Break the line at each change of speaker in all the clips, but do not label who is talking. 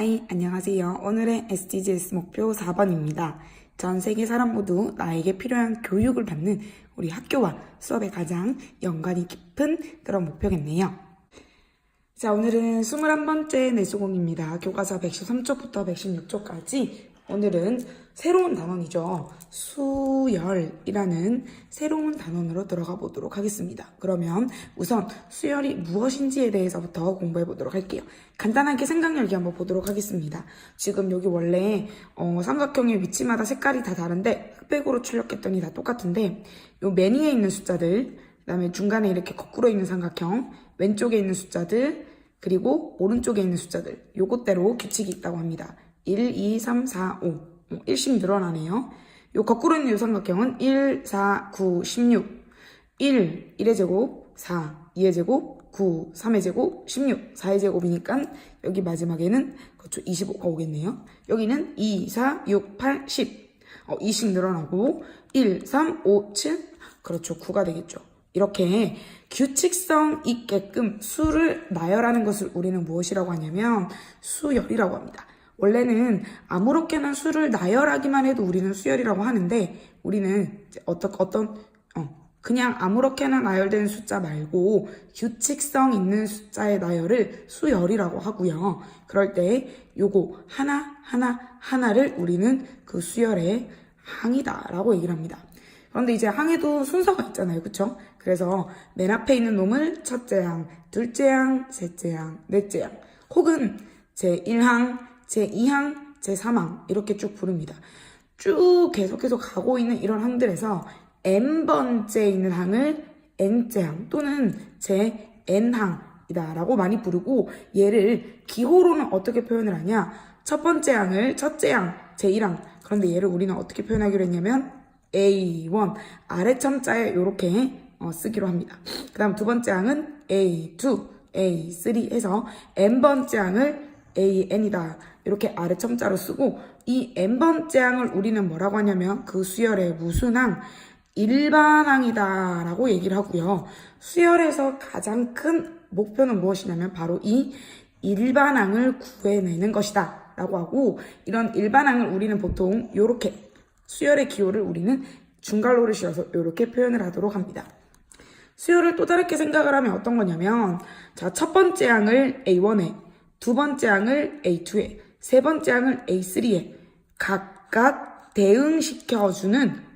하이, 안녕하세요. 오늘의 SDGs 목표 4번입니다. 전 세계 사람 모두 나에게 필요한 교육을 받는 우리 학교와 수업에 가장 연관이 깊은 그런 목표겠네요. 자, 오늘은 21번째 내수공입니다. 교과서 113쪽부터 116쪽까지 오늘은 새로운 단원이죠. 수열이라는 새로운 단원으로 들어가 보도록 하겠습니다. 그러면 우선 수열이 무엇인지에 대해서부터 공부해 보도록 할게요. 간단하게 생각 열기 한번 보도록 하겠습니다. 지금 여기 원래 삼각형의 위치마다 색깔이 다 다른데 흑백으로 출력했더니 다 똑같은데 요 맨 위에 있는 숫자들, 그 다음에 중간에 이렇게 거꾸로 있는 삼각형, 왼쪽에 있는 숫자들, 그리고 오른쪽에 있는 숫자들, 요것대로 규칙이 있다고 합니다. 1, 2, 3, 4, 5. 1씩 늘어나네요. 요 거꾸로 있는 요 삼각형은 1, 4, 9, 16. 1, 1의 제곱, 4, 2의 제곱, 9, 3의 제곱, 16, 4의 제곱이니까 여기 마지막에는 그렇죠, 25가 오겠네요. 여기는 2, 4, 6, 8, 10. 2씩 늘어나고 1, 3, 5, 7. 그렇죠, 9가 되겠죠. 이렇게 규칙성 있게끔 수를 나열하는 것을 우리는 무엇이라고 하냐면 수열이라고 합니다. 원래는 아무렇게나 수를 나열하기만 해도 우리는 수열이라고 하는데 우리는 그냥 아무렇게나 나열된 숫자 말고 규칙성 있는 숫자의 나열을 수열이라고 하고요. 그럴 때 요거 하나를 우리는 그 수열의 항이다라고 얘기를 합니다. 그런데 이제 항에도 순서가 있잖아요. 그쵸? 그래서 맨 앞에 있는 놈을 첫째 항, 둘째 항, 셋째 항, 넷째 항 혹은 제1항, 제2항, 제3항 이렇게 쭉 부릅니다. 쭉 계속해서 가고 있는 이런 항들에서 n번째 있는 항을 n째 항 또는 제-n항이다 라고 많이 부르고 얘를 기호로는 어떻게 표현을 하냐? 첫 번째 항을 첫째 항, 제1항 그런데 얘를 우리는 어떻게 표현하기로 했냐면 A1 아래 첨자에 이렇게 쓰기로 합니다. 그 다음 두 번째 항은 A2, A3 해서 n번째 항을 AN이다. 이렇게 아래 첨자로 쓰고 이 n번째 항을 우리는 뭐라고 하냐면 그 수열의 무슨 항? 일반항이다 라고 얘기를 하고요. 수열에서 가장 큰 목표는 무엇이냐면 바로 이 일반항을 구해내는 것이다 라고 하고 이런 일반항을 우리는 보통 이렇게 수열의 기호를 우리는 중괄호를 씌워서 이렇게 표현을 하도록 합니다. 수열을 또 다르게 생각을 하면 어떤 거냐면 자, 첫 번째 항을 A1에 두 번째 항을 A2에 세 번째 항을 A3에 각각 대응시켜주는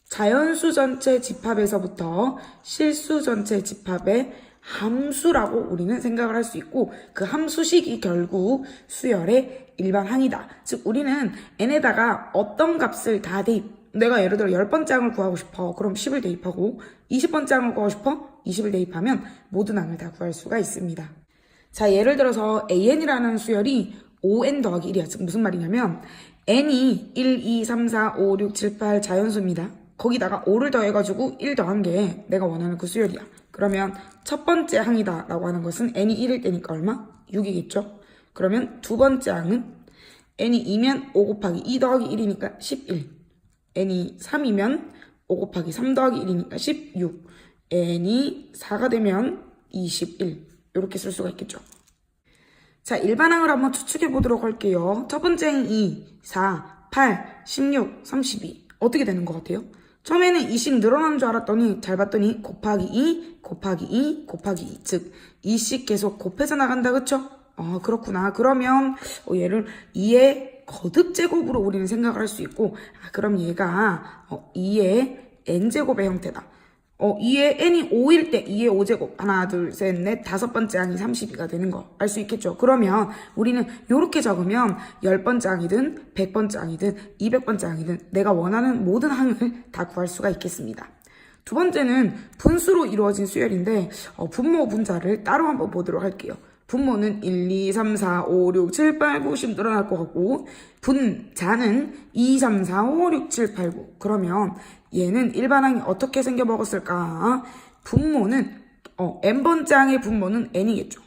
자연수 전체 집합에서부터 실수 전체 집합의 함수라고 우리는 생각을 할 수 있고 그 함수식이 결국 수열의 일반항이다. 즉 우리는 n에다가 어떤 값을 다 대입 내가 예를 들어 10번째 항을 구하고 싶어. 그럼 10을 대입하고 20번째 항을 구하고 싶어. 20을 대입하면 모든 항을 다 구할 수가 있습니다. 자, 예를 들어서 an이라는 수열이 5n 더하기 1이야. 즉 무슨 말이냐면 n이 1, 2, 3, 4, 5, 6, 7, 8 자연수입니다. 거기다가 5를 더해가지고 1 더한 게 내가 원하는 그 수열이야. 그러면 첫 번째 항이다 라고 하는 것은 n이 1일 때니까 얼마? 6이겠죠? 그러면 두 번째 항은 n이 2면 5 곱하기 2 더하기 1이니까 11. n이 3이면 5 곱하기 3 더하기 1이니까 16. n이 4가 되면 21. 이렇게 쓸 수가 있겠죠. 자, 일반항을 한번 추측해 보도록 할게요. 첫 번째 항이 2, 4, 8, 16, 32. 어떻게 되는 것 같아요? 처음에는 2씩 늘어나는 줄 알았더니 잘 봤더니 곱하기 2, 곱하기 2, 곱하기 2. 즉 2씩 계속 곱해서 나간다. 그쵸? 그렇구나. 그러면 얘를 2의 거듭제곱으로 우리는 생각을 할 수 있고 그럼 얘가 2의 n제곱의 형태다. 2의 n이 5일 때 2의 5제곱 하나 둘 셋 넷 다섯 번째 항이 32가 되는 거 알 수 있겠죠. 그러면 우리는 이렇게 적으면 10번째 항이든 100번째 항이든 200번째 항이든 내가 원하는 모든 항을 다 구할 수가 있겠습니다. 두 번째는 분수로 이루어진 수열인데 분모 분자를 따로 한번 보도록 할게요. 분모는 1, 2, 3, 4, 5, 6, 7, 8, 9, 10 늘어날 것 같고 분자는 2, 3, 4, 5, 6, 7, 8, 9 그러면 얘는 일반항이 어떻게 생겨 먹었을까? 분모는 n번째 항의 분모는 n이겠죠.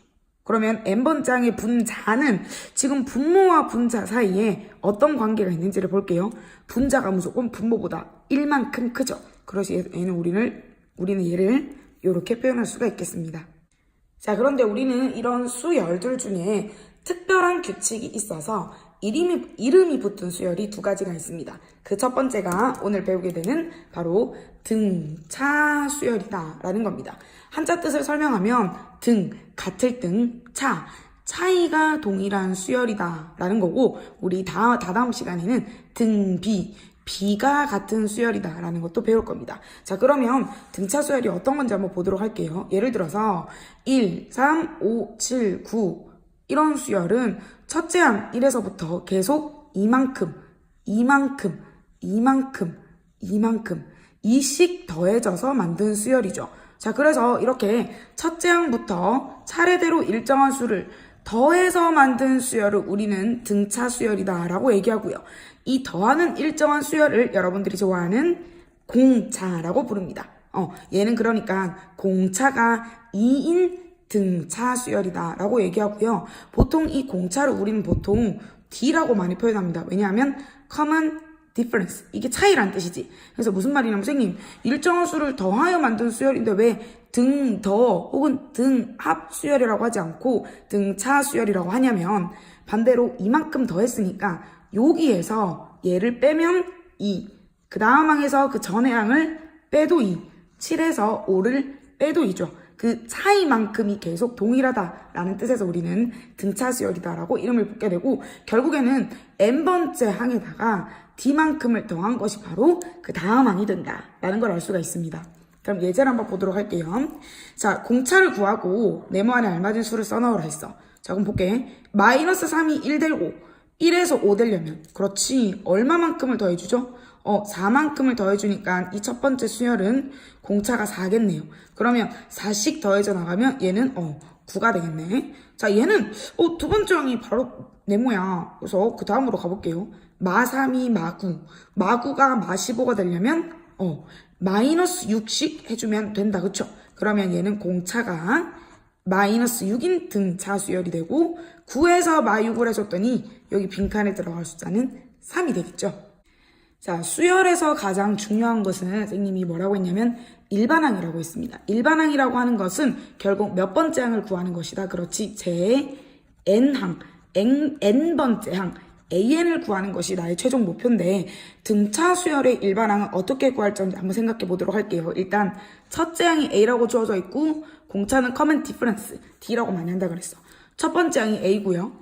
그러면 n번째 항의 분자는 지금 분모와 분자 사이에 어떤 관계가 있는지를 볼게요. 분자가 무조건 분모보다 1만큼 크죠. 그래서 얘는 우리는 얘를 이렇게 표현할 수가 있겠습니다. 자, 그런데 우리는 이런 수열들 중에 특별한 규칙이 있어서 이름이 붙은 수열이 두 가지가 있습니다. 그 첫 번째가 오늘 배우게 되는 바로 등차 수열이다 라는 겁니다. 한자 뜻을 설명하면 등, 같을 등, 차이가 동일한 수열이다 라는 거고, 우리 다다음 시간에는 등비, 비가 같은 수열이다 라는 것도 배울 겁니다. 자, 그러면 등차 수열이 어떤 건지 한번 보도록 할게요. 예를 들어서 1, 3, 5, 7, 9 이런 수열은 첫째 항 1에서부터 계속 이만큼 이씩 더해져서 만든 수열이죠. 자, 그래서 이렇게 첫째 항부터 차례대로 일정한 수를 더해서 만든 수열을 우리는 등차 수열이다 라고 얘기하고요. 이 더하는 일정한 수열을 여러분들이 좋아하는 공차라고 부릅니다. 얘는 그러니까 공차가 2인 등차 수열이다 라고 얘기하고요. 보통 이 공차를 우리는 보통 D라고 많이 표현합니다. 왜냐하면 common difference, 이게 차이란 뜻이지. 그래서 무슨 말이냐면 선생님, 일정한 수를 더하여 만든 수열인데 왜 등더 혹은 등합 수열이라고 하지 않고 등차 수열이라고 하냐면, 반대로 이만큼 더했으니까 여기에서 얘를 빼면 2, 그 다음 항에서 그 전의 항을 빼도 2, 7에서 5를 빼도 2죠. 그 차이만큼이 계속 동일하다라는 뜻에서 우리는 등차 수열이다라고 이름을 붙게 되고, 결국에는 n번째 항에다가 d만큼을 더한 것이 바로 그 다음 항이 된다라는 걸 알 수가 있습니다. 그럼 예제를 한번 보도록 할게요. 자, 공차를 구하고 네모 안에 알맞은 수를 써넣으라 했어. 자, 그럼 볼게. 마이너스 3이 1 되고 1에서 5 되려면, 그렇지, 얼마만큼을 더해주죠? 4만큼을 더해주니까 이 첫 번째 수열은 공차가 4겠네요. 그러면 4씩 더해져 나가면 얘는 9가 되겠네. 자, 얘는 두 번째 항이 바로 네모야. 그래서 그 다음으로 가볼게요. 마3이 마구가 마15가 되려면 마이너스 6씩 해주면 된다. 그쵸? 그러면 얘는 공차가 마이너스 6인 등차 수열이 되고, 9에서 마6을 해줬더니 여기 빈칸에 들어갈 숫자는 3이 되겠죠. 자, 수열에서 가장 중요한 것은 선생님이 뭐라고 했냐면 일반항이라고 했습니다. 일반항이라고 하는 것은 결국 몇 번째 항을 구하는 것이다. 그렇지, 제 n항, n번째 항, AN을 구하는 것이 나의 최종 목표인데, 등차 수열의 일반항은 어떻게 구할지 한번 생각해 보도록 할게요. 일단 첫째 항이 A라고 주어져 있고, 공차는 common difference, D라고 많이 한다 그랬어. 첫 번째 항이 A고요.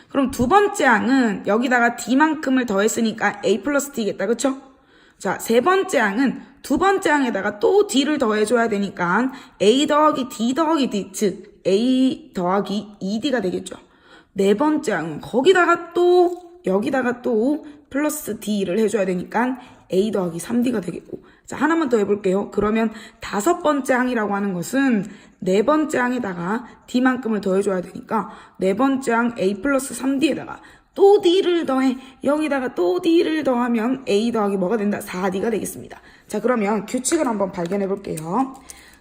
그럼 두 번째 항은 여기다가 D만큼을 더했으니까 A 플러스 D겠다. 그쵸? 자, 세 번째 항은 두 번째 항에다가 또 D를 더해줘야 되니까 A 더하기 D 더하기 D, 즉 A 더하기 2D가 되겠죠. 네 번째 항은 여기다가 또 플러스 D를 해줘야 되니까 A 더하기 3D가 되겠고. 자, 하나만 더 해볼게요. 그러면 다섯 번째 항이라고 하는 것은 네 번째 항에다가 D만큼을 더해줘야 되니까 네 번째 항 A 플러스 3D에다가 또 D를 더해, 여기다가 또 D를 더하면 A 더하기 뭐가 된다? 4D가 되겠습니다. 자, 그러면 규칙을 한번 발견해 볼게요.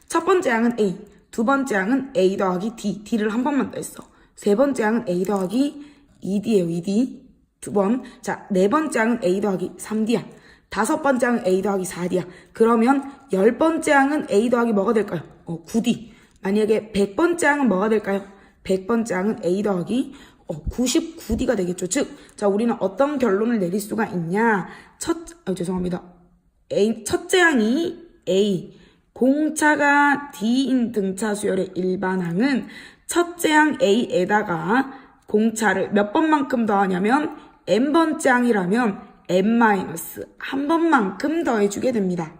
첫 번째 항은 A, 두 번째 항은 A 더하기 D, D를 한 번만 더 했어. 세 번째 항은 A 더하기 2D예요, 2D. 두 번. 자, 네 번째 항은 A 더하기 3D야. 다섯 번째 항은 A 더하기 4D야. 그러면 10번째 항은 A 더하기 뭐가 될까요? 9D. 만약에 100번째 항은 뭐가 될까요? 100번째 항은 A 더하기 99D가 되겠죠. 즉, 자, 우리는 어떤 결론을 내릴 수가 있냐? 첫째 항이 A, 공차가 D인 등차 수열의 일반항은 첫째 항 A에다가 공차를 몇 번만큼 더하냐면 n번째 항이라면 n-1번만큼 더해주게 됩니다.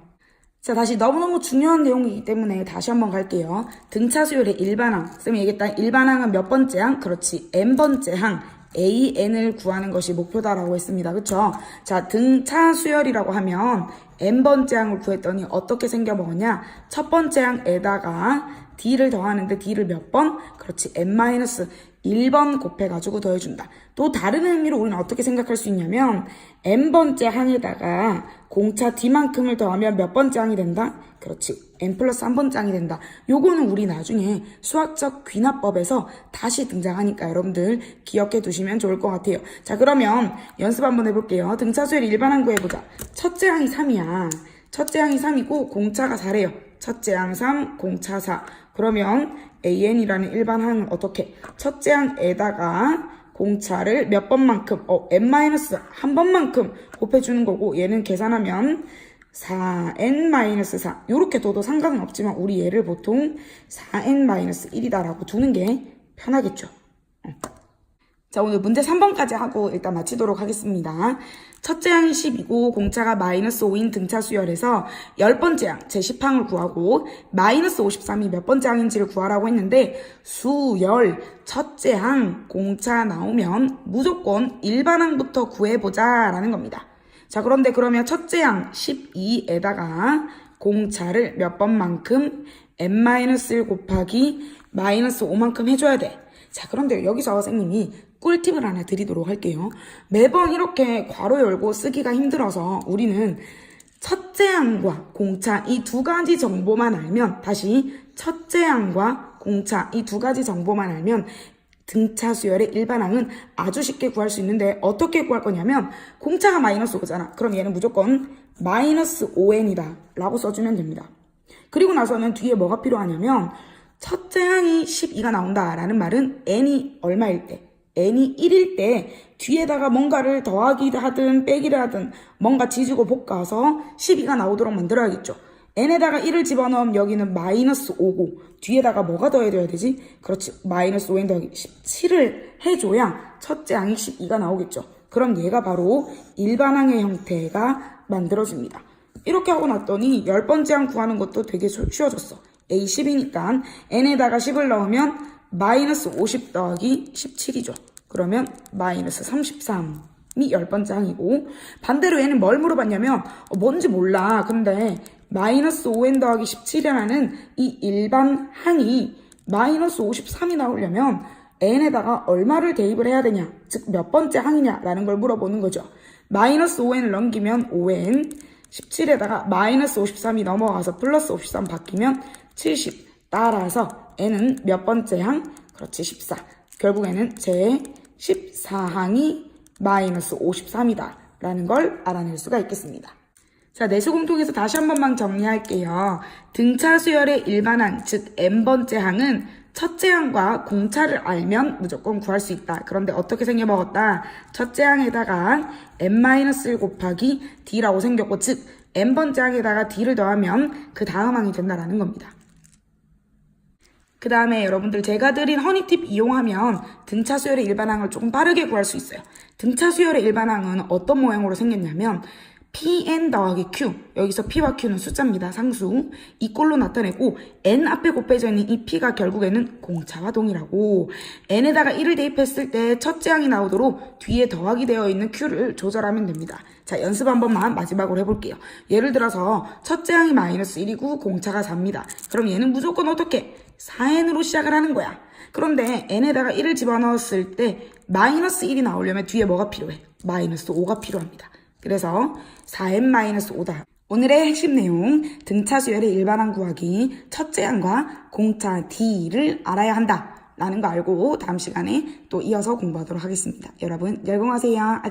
자, 다시 너무너무 중요한 내용이기 때문에 다시 한번 갈게요. 등차 수열의 일반항, 쌤이 얘기했다. 일반항은 몇 번째 항? 그렇지, n번째 항 AN을 구하는 것이 목표다라고 했습니다. 그쵸? 자, 등차 수열이라고 하면 n번째 항을 구했더니 어떻게 생겨 먹었냐? 첫 번째 항에다가 D를 더하는데 D를 몇 번? 그렇지, n-1번 곱해가지고 더해준다. 또 다른 의미로 우리는 어떻게 생각할 수 있냐면 n번째 항에다가 공차 D만큼을 더하면 몇 번째 항이 된다? 그렇지, n 플러스 3번째 항이 된다. 요거는 우리 나중에 수학적 귀납법에서 다시 등장하니까 여러분들 기억해 두시면 좋을 것 같아요. 자, 그러면 연습 한번 해볼게요. 등차 수열 일반항 구해보자. 첫째 항이 3이야. 첫째 항이 3이고 공차가 4래요. 첫째 항 3, 공차 4. 그러면 AN이라는 일반항은 어떻게? 첫째 항에다가 공차를 몇 번만큼, n-한 번만큼 곱해주는 거고, 얘는 계산하면 4n-4. 요렇게 둬도 상관은 없지만, 우리 얘를 보통 4n-1이다라고 두는 게 편하겠죠. 자, 오늘 문제 3번까지 하고 일단 마치도록 하겠습니다. 첫째 항이 10이고 공차가 -5인 등차 수열에서 10번째 항, 제10항을 구하고 -53이 몇 번째 항인지를 구하라고 했는데 수열, 첫째 항, 공차 나오면 무조건 일반항부터 구해보자 라는 겁니다. 자, 그런데 그러면 첫째 항 12에다가 공차를 몇 번만큼 n-1 곱하기 -5만큼 해줘야 돼. 자, 그런데 여기서 선생님이 꿀팁을 하나 드리도록 할게요. 매번 이렇게 괄호 열고 쓰기가 힘들어서 우리는 첫째 항과 공차 이 두 가지 정보만 알면, 다시 첫째 항과 공차 이 두 가지 정보만 알면 등차 수열의 일반항은 아주 쉽게 구할 수 있는데, 어떻게 구할 거냐면 공차가 -5잖아. 그럼 얘는 무조건 -5n이다 라고 써주면 됩니다. 그리고 나서는 뒤에 뭐가 필요하냐면, 첫째 항이 12가 나온다라는 말은 n이 얼마일 때, n이 1일 때 뒤에다가 뭔가를 더하기 하든 빼기를 하든 뭔가 지지고 볶아서 12가 나오도록 만들어야겠죠. n에다가 1을 집어넣으면 여기는 -5고 뒤에다가 뭐가 더해져야 되지? 그렇지, -5n 더하기 17을 해줘야 첫째 항이 12가 나오겠죠. 그럼 얘가 바로 일반항의 형태가 만들어집니다. 이렇게 하고 났더니 10번째 항 구하는 것도 되게 쉬워졌어. A 10이니까 n에다가 10을 넣으면 -50 더하기 17이죠. 그러면 -33이 10번째 항이고, 반대로 얘는 뭘 물어봤냐면 뭔지 몰라. 근데 -5n 더하기 17이라는 이 일반 항이 -53이 나오려면 n에다가 얼마를 대입을 해야 되냐, 즉 몇 번째 항이냐 라는 걸 물어보는 거죠. -5n을 넘기면 5n, 17에다가 -53이 넘어가서 +53 바뀌면 70. 따라서 n은 몇 번째 항? 그렇지, 14. 결국에는 제 14항이 -53이다 라는 걸 알아낼 수가 있겠습니다. 자, 내수공통에서 다시 한 번만 정리할게요. 등차 수열의 일반항, 즉 n번째 항은 첫째 항과 공차를 알면 무조건 구할 수 있다. 그런데 어떻게 생겨먹었다? 첫째 항에다가 n-1 곱하기 d라고 생겼고, 즉 n번째 항에다가 d를 더하면 그 다음 항이 된다라는 겁니다. 그 다음에 여러분들 제가 드린 허니팁 이용하면 등차 수열의 일반항을 조금 빠르게 구할 수 있어요. 등차 수열의 일반항은 어떤 모양으로 생겼냐면 pn 더하기 q, 여기서 p와 q는 숫자입니다. 상수. 이 꼴로 나타내고 n 앞에 곱해져 있는 이 p가 결국에는 공차와 동일하고, n에다가 1을 대입했을 때 첫째 항이 나오도록 뒤에 더하기 되어 있는 q를 조절하면 됩니다. 자, 연습 한 번만 마지막으로 해볼게요. 예를 들어서 첫째 항이 -1이고 공차가 4입니다. 그럼 얘는 무조건 어떻게? 4n으로 시작을 하는 거야. 그런데 n에다가 1을 집어넣었을 때 -1이 나오려면 뒤에 뭐가 필요해? -5가 필요합니다. 그래서 4n-5다. 오늘의 핵심 내용, 등차 수열의 일반항 구하기, 첫째 항과 공차 D를 알아야 한다 라는 거 알고 다음 시간에 또 이어서 공부하도록 하겠습니다. 여러분 열공하세요.